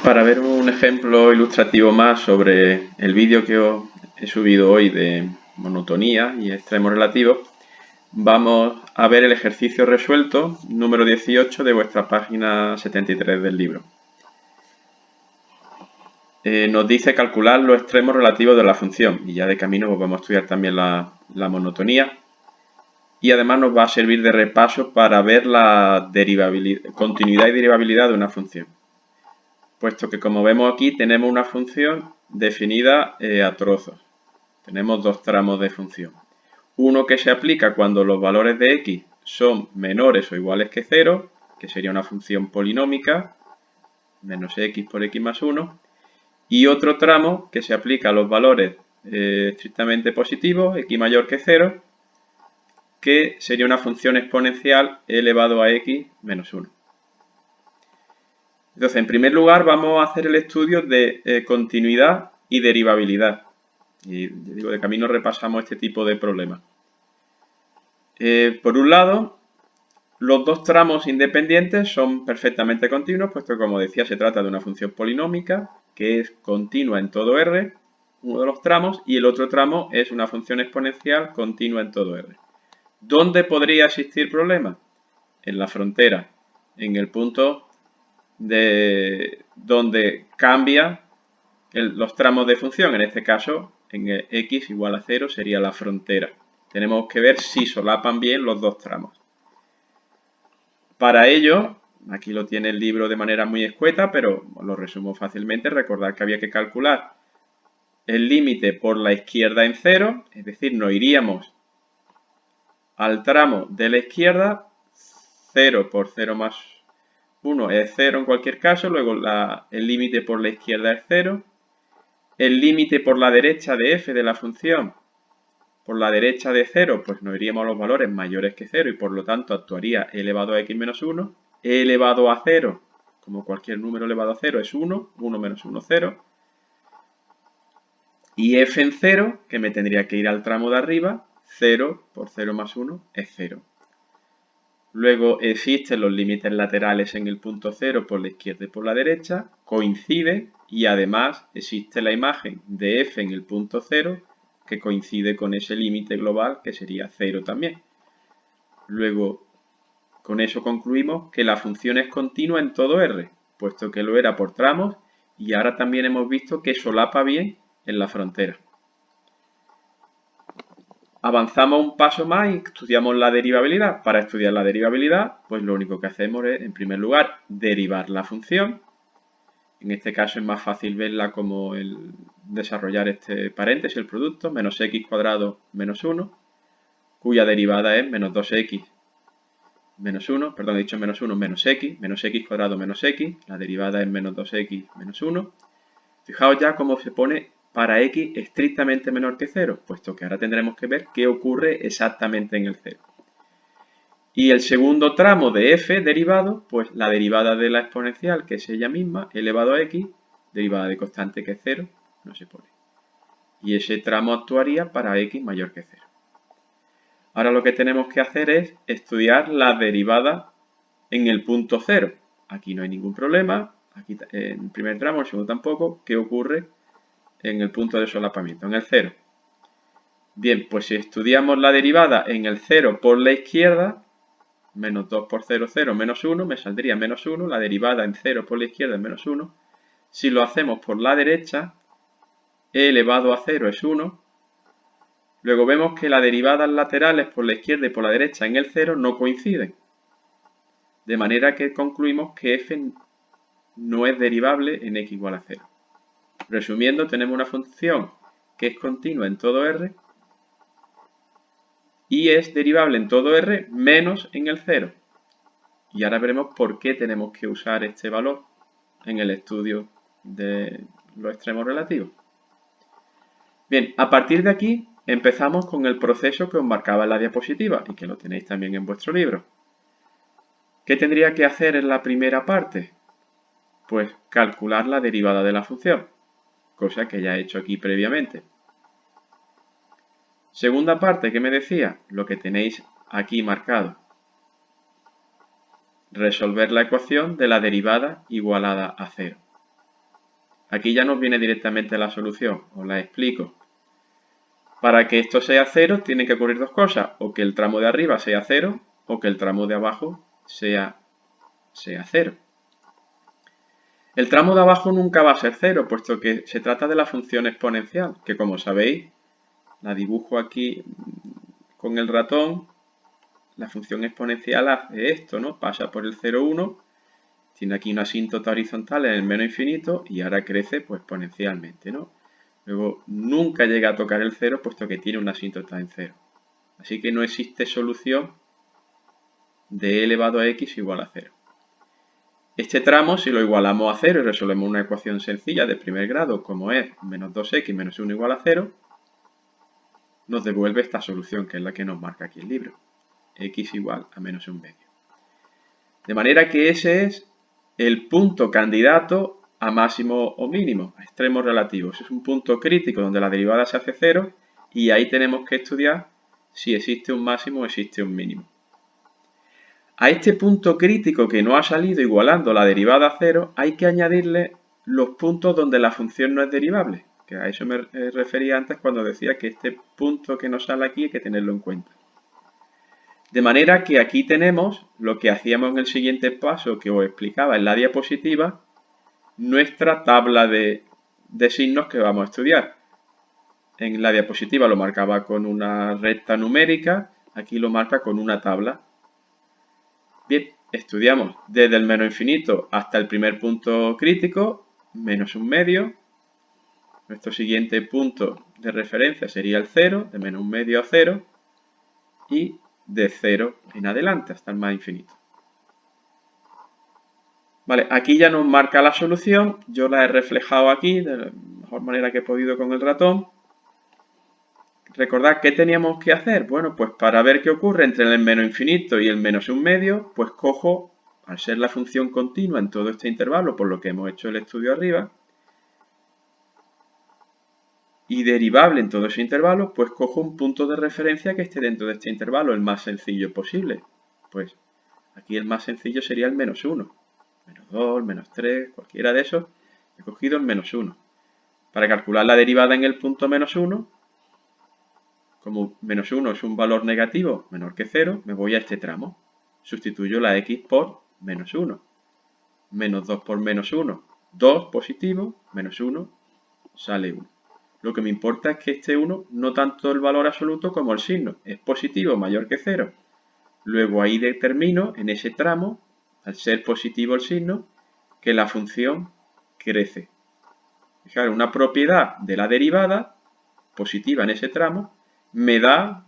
Para ver un ejemplo ilustrativo más sobre el vídeo que os he subido hoy de monotonía y extremos relativos, vamos a ver el ejercicio resuelto número 18 de vuestra página 73 del libro. Nos dice calcular los extremos relativos de la función y ya de camino pues vamos a estudiar también la monotonía y además nos va a servir de repaso para ver la continuidad y derivabilidad de una función. Puesto que, como vemos aquí, tenemos una función definida a trozos. Tenemos dos tramos de función. Uno que se aplica cuando los valores de x son menores o iguales que 0, que sería una función polinómica, menos x por x más 1. Y otro tramo que se aplica a los valores estrictamente positivos, x mayor que 0, que sería una función exponencial elevado a x menos 1. Entonces, en primer lugar, vamos a hacer el estudio de continuidad y derivabilidad. Y digo, de camino repasamos este tipo de problemas. Por un lado, los dos tramos independientes son perfectamente continuos, puesto que, como decía, se trata de una función polinómica que es continua en todo R, uno de los tramos, y el otro tramo es una función exponencial continua en todo R. ¿Dónde podría existir problema? En la frontera, en el punto de donde cambia los tramos de función. En este caso, en x igual a 0 sería la frontera. Tenemos que ver si solapan bien los dos tramos. Para ello, aquí lo tiene el libro de manera muy escueta, pero lo resumo fácilmente. Recordad que había que calcular el límite por la izquierda en 0, es decir, nos iríamos al tramo de la izquierda, 0 por 0 más 1 es 0 en cualquier caso, luego el límite por la izquierda es 0, el límite por la derecha de f de la función, por la derecha de 0, pues nos iríamos a los valores mayores que 0 y por lo tanto actuaría e elevado a x menos 1, e elevado a 0, como cualquier número elevado a 0 es 1, 1 menos 1, 0, y f en 0, que me tendría que ir al tramo de arriba, 0 por 0 más 1 es 0. Luego existen los límites laterales en el punto 0 por la izquierda y por la derecha, coincide y además existe la imagen de f en el punto 0 que coincide con ese límite global que sería 0 también. Luego, con eso concluimos que la función es continua en todo R, puesto que lo era por tramos y ahora también hemos visto que solapa bien en la frontera. Avanzamos un paso más y estudiamos la derivabilidad. Para estudiar la derivabilidad, pues lo único que hacemos es, en primer lugar, derivar la función. En este caso es más fácil verla como desarrollar este paréntesis, el producto, menos x cuadrado menos 1, cuya derivada es menos 2x menos 1, perdón, he dicho menos 1, menos x cuadrado menos x, la derivada es menos 2x menos 1. Fijaos ya cómo se pone para x estrictamente menor que 0, puesto que ahora tendremos que ver qué ocurre exactamente en el 0. Y el segundo tramo de f derivado, pues la derivada de la exponencial, que es ella misma, elevado a x, derivada de constante que es 0, no se pone. Y ese tramo actuaría para x mayor que 0. Ahora lo que tenemos que hacer es estudiar la derivada en el punto 0. Aquí no hay ningún problema, aquí en el primer tramo, el segundo tampoco. ¿Qué ocurre en el punto de solapamiento, en el 0? Bien, pues si estudiamos la derivada en el 0 por la izquierda, menos 2 por 0, 0, menos 1, me saldría menos 1, la derivada en 0 por la izquierda es menos 1. Si lo hacemos por la derecha, e elevado a 0 es 1. Luego vemos que las derivadas laterales por la izquierda y por la derecha en el 0 no coinciden. De manera que concluimos que f no es derivable en x igual a 0. Resumiendo, tenemos una función que es continua en todo R y es derivable en todo R menos en el 0. Y ahora veremos por qué tenemos que usar este valor en el estudio de los extremos relativos. Bien, a partir de aquí empezamos con el proceso que os marcaba en la diapositiva y que lo tenéis también en vuestro libro. ¿Qué tendría que hacer en la primera parte? Pues calcular la derivada de la función, cosa que ya he hecho aquí previamente. Segunda parte, ¿qué me decía? Lo que tenéis aquí marcado. Resolver la ecuación de la derivada igualada a 0. Aquí ya nos viene directamente la solución, os la explico. Para que esto sea 0 tienen que ocurrir dos cosas, o que el tramo de arriba sea 0 o que el tramo de abajo sea 0. El tramo de abajo nunca va a ser 0, puesto que se trata de la función exponencial, que como sabéis, la dibujo aquí con el ratón. La función exponencial hace esto, ¿no? Pasa por el 0, 1, tiene aquí una asíntota horizontal en el menos infinito y ahora crece pues exponencialmente, ¿no? Luego nunca llega a tocar el 0 puesto que tiene una asíntota en 0. Así que no existe solución de e elevado a x igual a 0. Este tramo, si lo igualamos a 0 y resolvemos una ecuación sencilla de primer grado, como es menos 2x menos 1 igual a 0, nos devuelve esta solución, que es la que nos marca aquí el libro. X igual a menos 1/2. De manera que ese es el punto candidato a máximo o mínimo, a extremos relativos. Es un punto crítico donde la derivada se hace 0 y ahí tenemos que estudiar si existe un máximo o existe un mínimo. A este punto crítico que no ha salido igualando la derivada a 0, hay que añadirle los puntos donde la función no es derivable, que a eso me refería antes cuando decía que este punto que nos sale aquí hay que tenerlo en cuenta. De manera que aquí tenemos lo que hacíamos en el siguiente paso que os explicaba en la diapositiva, nuestra tabla de signos que vamos a estudiar. En la diapositiva lo marcaba con una recta numérica, aquí lo marca con una tabla. Bien, estudiamos desde el menos infinito hasta el primer punto crítico, menos 1/2. Nuestro siguiente punto de referencia sería el 0, de menos 1/2 a 0, y de 0 en adelante hasta el más infinito. Vale, aquí ya nos marca la solución, yo la he reflejado aquí de la mejor manera que he podido con el ratón. Recordad, ¿qué teníamos que hacer? Bueno, pues para ver qué ocurre entre el menos infinito y el menos 1/2, pues cojo, al ser la función continua en todo este intervalo, por lo que hemos hecho el estudio arriba, y derivable en todo ese intervalo, pues cojo un punto de referencia que esté dentro de este intervalo, el más sencillo posible. Pues aquí el más sencillo sería el menos 1. Menos 2, menos 3, cualquiera de esos, he cogido el menos 1. Para calcular la derivada en el punto menos 1, como menos 1 es un valor negativo menor que 0, me voy a este tramo. Sustituyo la x por menos 1. Menos 2 por menos 1, 2 positivo, menos 1, sale 1. Lo que me importa es que este 1, no tanto el valor absoluto como el signo, es positivo mayor que 0. Luego ahí determino en ese tramo, al ser positivo el signo, que la función crece. Fijaros, una propiedad de la derivada positiva en ese tramo me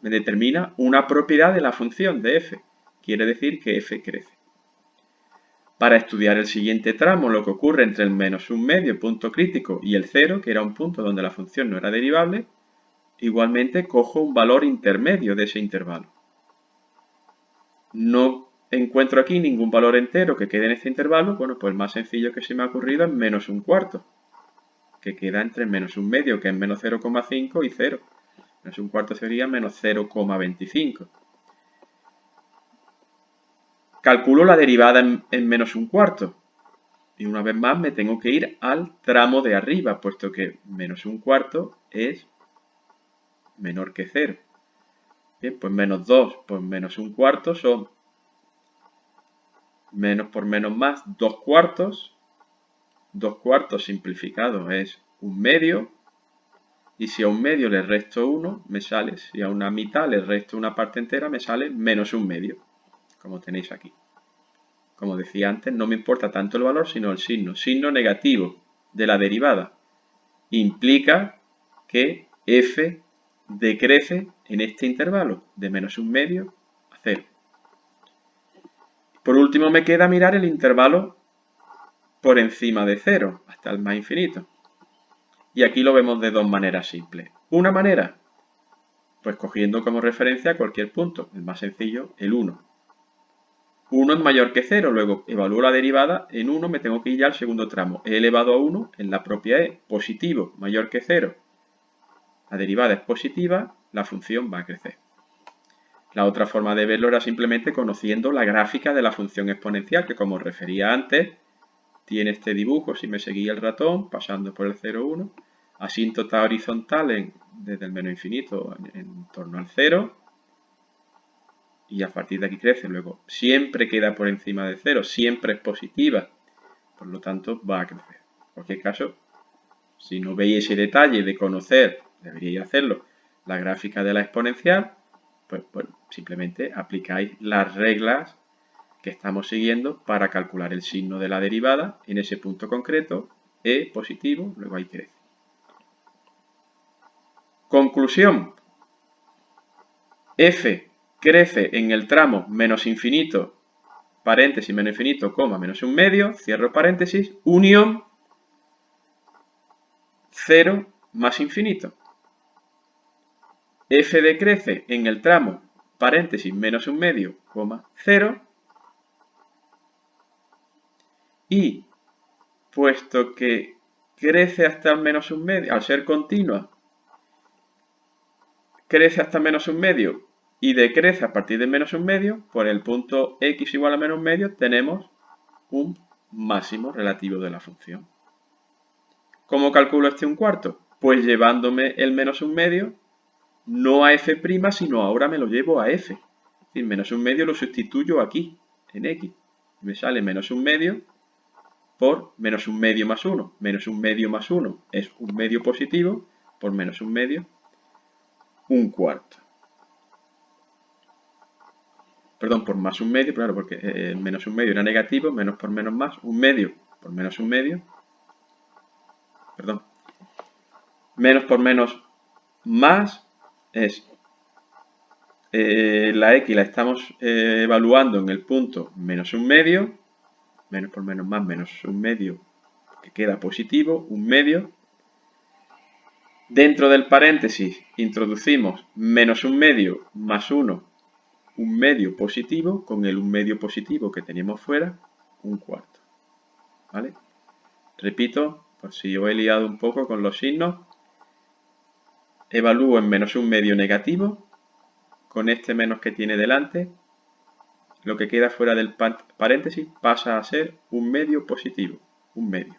determina una propiedad de la función de f. Quiere decir que f crece. Para estudiar el siguiente tramo, lo que ocurre entre el menos 1/2 punto crítico y el 0, que era un punto donde la función no era derivable, igualmente cojo un valor intermedio de ese intervalo. No encuentro aquí ningún valor entero que quede en este intervalo, bueno, pues el más sencillo que se me ha ocurrido es menos 1/4, que queda entre menos 1/2, que es menos 0,5 y 0. Menos 1/4 sería menos 0,25. Calculo la derivada en menos 1/4. Y una vez más me tengo que ir al tramo de arriba, puesto que menos 1/4 es menor que 0. Bien, pues menos 2 por menos 1/4 son menos por menos más 2/4. 2/4 simplificado es 1/2. Y si a 1/2 le resto 1, me sale, si a una mitad le resto una parte entera, me sale menos 1/2, como tenéis aquí. Como decía antes, no me importa tanto el valor, sino el signo. Signo negativo de la derivada implica que f decrece en este intervalo de menos 1/2 a 0. Por último me queda mirar el intervalo por encima de 0 hasta el más infinito. Y aquí lo vemos de dos maneras simples. Una manera, pues cogiendo como referencia cualquier punto, el más sencillo, el 1. 1 es mayor que 0, luego evalúo la derivada, en 1 me tengo que ir ya al segundo tramo. E elevado a 1 en la propia e, positivo, mayor que 0. La derivada es positiva, la función va a crecer. La otra forma de verlo era simplemente conociendo la gráfica de la función exponencial, que como os refería antes, tiene este dibujo si me seguía el ratón, pasando por el 0, 1. Asíntota horizontal desde el menos infinito en torno al 0. Y a partir de aquí crece. Luego siempre queda por encima de 0, siempre es positiva. Por lo tanto, va a crecer. En cualquier caso, si no veis ese detalle de conocer, deberíais hacerlo, la gráfica de la exponencial, pues bueno, simplemente aplicáis las reglas que estamos siguiendo para calcular el signo de la derivada en ese punto concreto, e positivo, luego ahí crece. Conclusión. F crece en el tramo menos infinito, paréntesis, menos infinito, coma, menos un medio, cierro paréntesis, unión 0 más infinito. F decrece en el tramo, paréntesis, menos un medio, coma, 0. Y, puesto que crece hasta el menos un medio, al ser continua, crece hasta menos un medio y decrece a partir de menos un medio, por el punto x igual a menos un medio tenemos un máximo relativo de la función. ¿Cómo calculo este un cuarto? Pues llevándome el menos un medio, no a f', sino ahora me lo llevo a f. Es decir, menos un medio lo sustituyo aquí, en x. Me sale menos un medio por menos un medio más 1. Menos un medio más 1 es un medio positivo, por menos un medio, un cuarto. Perdón, por más un medio, claro, porque menos un medio era negativo, menos por menos más, un medio por menos un medio, perdón, menos por menos más es la x la estamos evaluando en el punto menos un medio, menos por menos más, menos un medio, que queda positivo, un medio. Dentro del paréntesis introducimos menos un medio más 1, un medio positivo, con el un medio positivo que teníamos fuera, un cuarto. ¿Vale? Repito, por si os he liado un poco con los signos, evalúo en menos un medio negativo, con este menos que tiene delante, lo que queda fuera del paréntesis pasa a ser un medio positivo, un medio.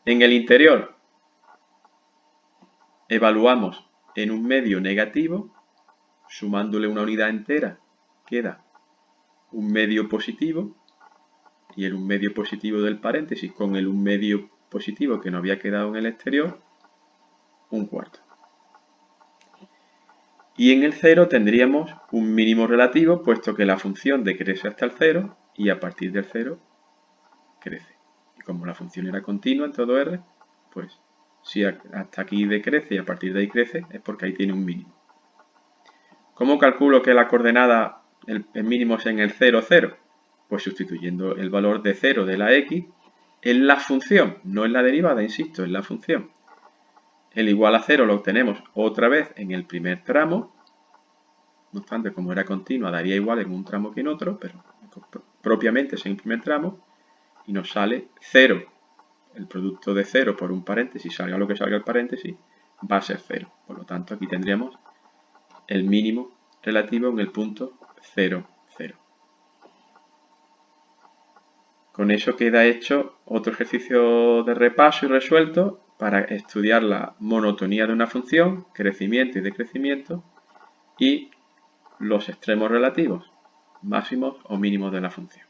En el interior, evaluamos en un medio negativo, sumándole una unidad entera, queda un medio positivo, y el un medio positivo del paréntesis con el un medio positivo que no había quedado en el exterior, un cuarto. Y en el 0 tendríamos un mínimo relativo, puesto que la función decrece hasta el 0 y a partir del 0 crece. Y como la función era continua en todo R, pues si hasta aquí decrece y a partir de ahí crece, es porque ahí tiene un mínimo. ¿Cómo calculo que la coordenada, el mínimo es en el 0, 0? Pues sustituyendo el valor de 0 de la x en la función, no en la derivada, insisto, en la función. El igual a 0 lo obtenemos otra vez en el primer tramo. No obstante, como era continua, daría igual en un tramo que en otro, pero propiamente es en el primer tramo. Y nos sale 0. El producto de 0 por un paréntesis, salga lo que salga el paréntesis, va a ser 0. Por lo tanto, aquí tendríamos el mínimo relativo en el punto 0, 0. Con eso queda hecho otro ejercicio de repaso y resuelto para estudiar la monotonía de una función, crecimiento y decrecimiento, y los extremos relativos, máximos o mínimos de la función.